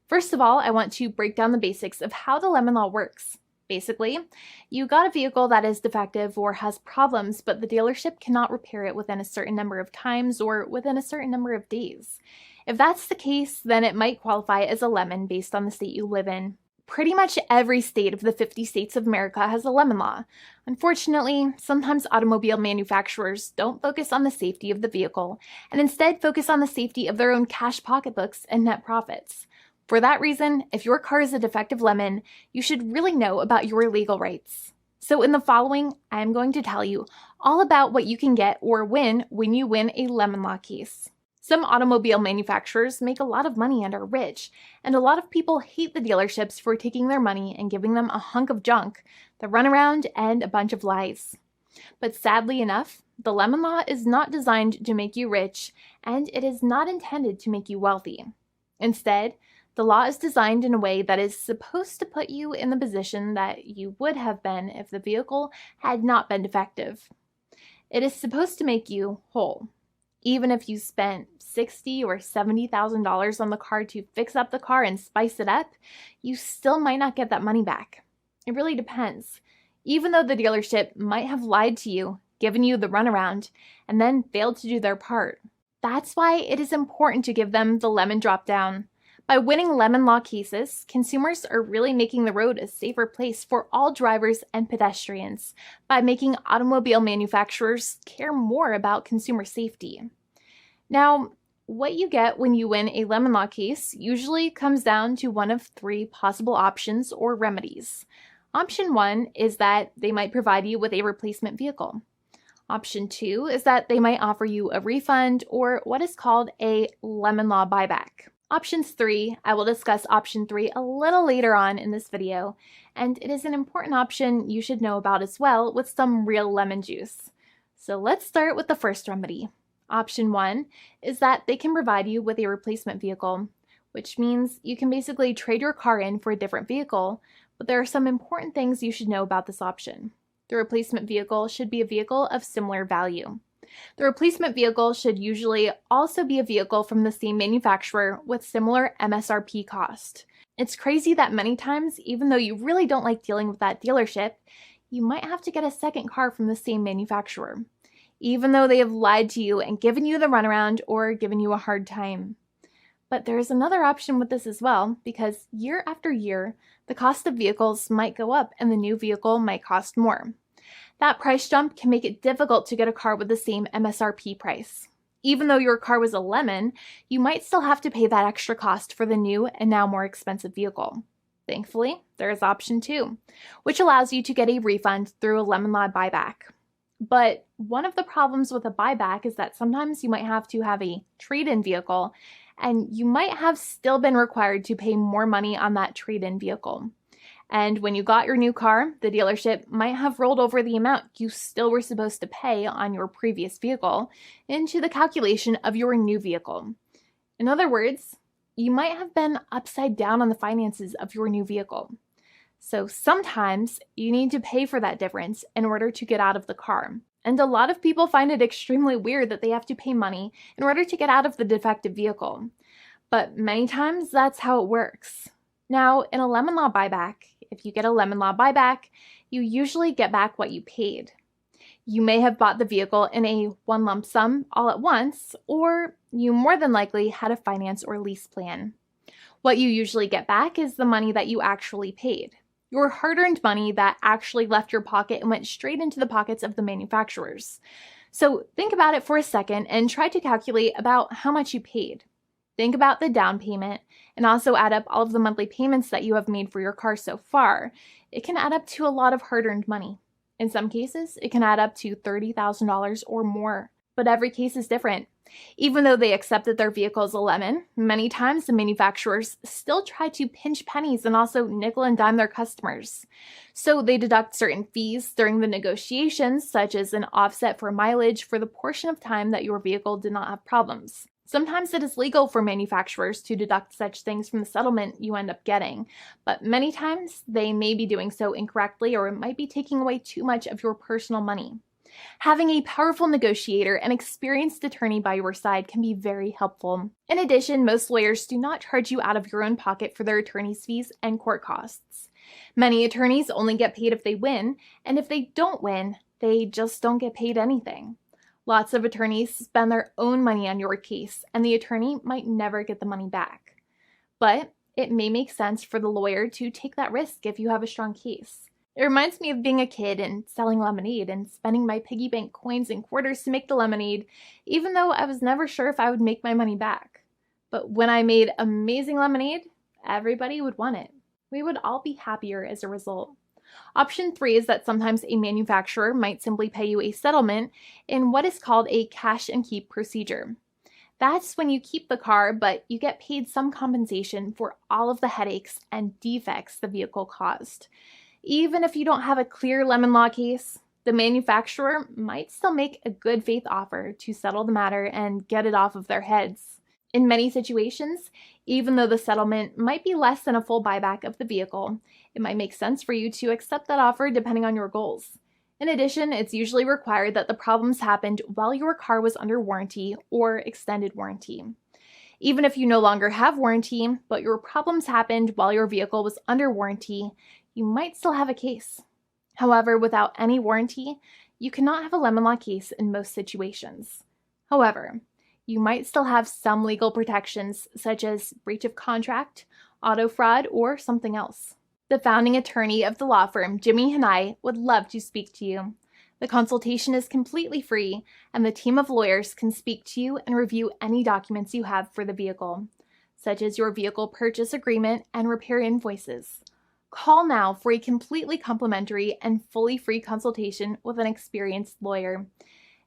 First of all, I want to break down the basics of how the lemon law works. Basically, you got a vehicle that is defective or has problems, but the dealership cannot repair it within a certain number of times or within a certain number of days. If that's the case, then it might qualify as a lemon based on the state you live in. Pretty much every state of the 50 states of America has a lemon law. Unfortunately, sometimes automobile manufacturers don't focus on the safety of the vehicle and instead focus on the safety of their own cash pocketbooks and net profits. For that reason, if your car is a defective lemon, you should really know about your legal rights. So in the following, I am going to tell you all about what you can get or win when you win a lemon law case. Some automobile manufacturers make a lot of money and are rich, and a lot of people hate the dealerships for taking their money and giving them a hunk of junk, the runaround, and a bunch of lies. But sadly enough, the lemon law is not designed to make you rich, and it is not intended to make you wealthy. Instead, the law is designed in a way that is supposed to put you in the position that you would have been if the vehicle had not been defective. It is supposed to make you whole. Even if you spent $60,000 or $70,000 on the car to fix up the car and spice it up, you still might not get that money back. It really depends. Even though the dealership might have lied to you, given you the runaround, and then failed to do their part. That's why it is important to give them the lemon drop down. By winning lemon law cases, consumers are really making the road a safer place for all drivers and pedestrians by making automobile manufacturers care more about consumer safety. Now, what you get when you win a lemon law case usually comes down to one of three possible options or remedies. Option 1 is that they might provide you with a replacement vehicle. Option 2 is that they might offer you a refund or what is called a lemon law buyback. Options 3, I will discuss option 3 a little later on in this video, and it is an important option you should know about as well with some real lemon juice. So let's start with the first remedy. Option 1 is that they can provide you with a replacement vehicle, which means you can basically trade your car in for a different vehicle, but there are some important things you should know about this option. The replacement vehicle should be a vehicle of similar value. The replacement vehicle should usually also be a vehicle from the same manufacturer with similar MSRP cost. It's crazy that many times, even though you really don't like dealing with that dealership, you might have to get a second car from the same manufacturer, even though they have lied to you and given you the runaround or given you a hard time. But there is another option with this as well, because year after year, the cost of vehicles might go up and the new vehicle might cost more. That price jump can make it difficult to get a car with the same MSRP price. Even though your car was a lemon, you might still have to pay that extra cost for the new and now more expensive vehicle. Thankfully, there is option 2, which allows you to get a refund through a lemon law buyback. But one of the problems with a buyback is that sometimes you might have to have a trade-in vehicle, and you might have still been required to pay more money on that trade-in vehicle. And when you got your new car, the dealership might have rolled over the amount you still were supposed to pay on your previous vehicle into the calculation of your new vehicle. In other words, you might have been upside down on the finances of your new vehicle. So sometimes you need to pay for that difference in order to get out of the car. And a lot of people find it extremely weird that they have to pay money in order to get out of the defective vehicle. But many times that's how it works. Now, in a lemon law buyback, if you get a lemon law buyback, you usually get back what you paid. You may have bought the vehicle in a one lump sum all at once, or you more than likely had a finance or lease plan. What you usually get back is the money that you actually paid. Your hard-earned money that actually left your pocket and went straight into the pockets of the manufacturers. So think about it for a second and try to calculate about how much you paid. Think about the down payment and also add up all of the monthly payments that you have made for your car so far. It can add up to a lot of hard-earned money. In some cases, it can add up to $30,000 or more, but every case is different. Even though they accept that their vehicle is a lemon, many times the manufacturers still try to pinch pennies and also nickel and dime their customers. So they deduct certain fees during the negotiations, such as an offset for mileage for the portion of time that your vehicle did not have problems. Sometimes it is legal for manufacturers to deduct such things from the settlement you end up getting, but many times they may be doing so incorrectly or it might be taking away too much of your personal money. Having a powerful negotiator and experienced attorney by your side can be very helpful. In addition, most lawyers do not charge you out of your own pocket for their attorney's fees and court costs. Many attorneys only get paid if they win, and if they don't win, they just don't get paid anything. Lots of attorneys spend their own money on your case, and the attorney might never get the money back. But it may make sense for the lawyer to take that risk if you have a strong case. It reminds me of being a kid and selling lemonade and spending my piggy bank coins and quarters to make the lemonade, even though I was never sure if I would make my money back. But when I made amazing lemonade, everybody would want it. We would all be happier as a result. Option 3 is that sometimes a manufacturer might simply pay you a settlement in what is called a cash and keep procedure. That's when you keep the car, but you get paid some compensation for all of the headaches and defects the vehicle caused. Even if you don't have a clear lemon law case, the manufacturer might still make a good faith offer to settle the matter and get it off of their heads. In many situations, even though the settlement might be less than a full buyback of the vehicle, it might make sense for you to accept that offer depending on your goals. In addition, it's usually required that the problems happened while your car was under warranty or extended warranty. Even if you no longer have warranty, but your problems happened while your vehicle was under warranty, you might still have a case. However, without any warranty, you cannot have a lemon law case in most situations. However, you might still have some legal protections such as breach of contract, auto fraud, or something else. The founding attorney of the law firm, Jimmy and I, would love to speak to you. The consultation is completely free, and the team of lawyers can speak to you and review any documents you have for the vehicle, such as your vehicle purchase agreement and repair invoices. Call now for a completely complimentary and fully free consultation with an experienced lawyer.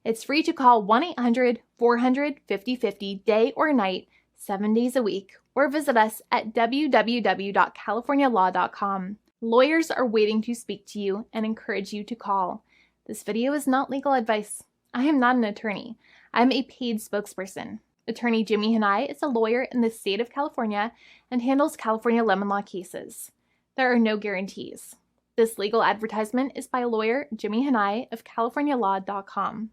It's free to call 1-800-400-5050 day or night, 7 days a week, or visit us at www.californialaw.com. Lawyers are waiting to speak to you and encourage you to call. This video is not legal advice. I am not an attorney. I'm a paid spokesperson. Attorney Jimmy Hanai is a lawyer in the state of California and handles California lemon law cases. There are no guarantees. This legal advertisement is by lawyer Jimmy Hanai of CaliforniaLaw.com.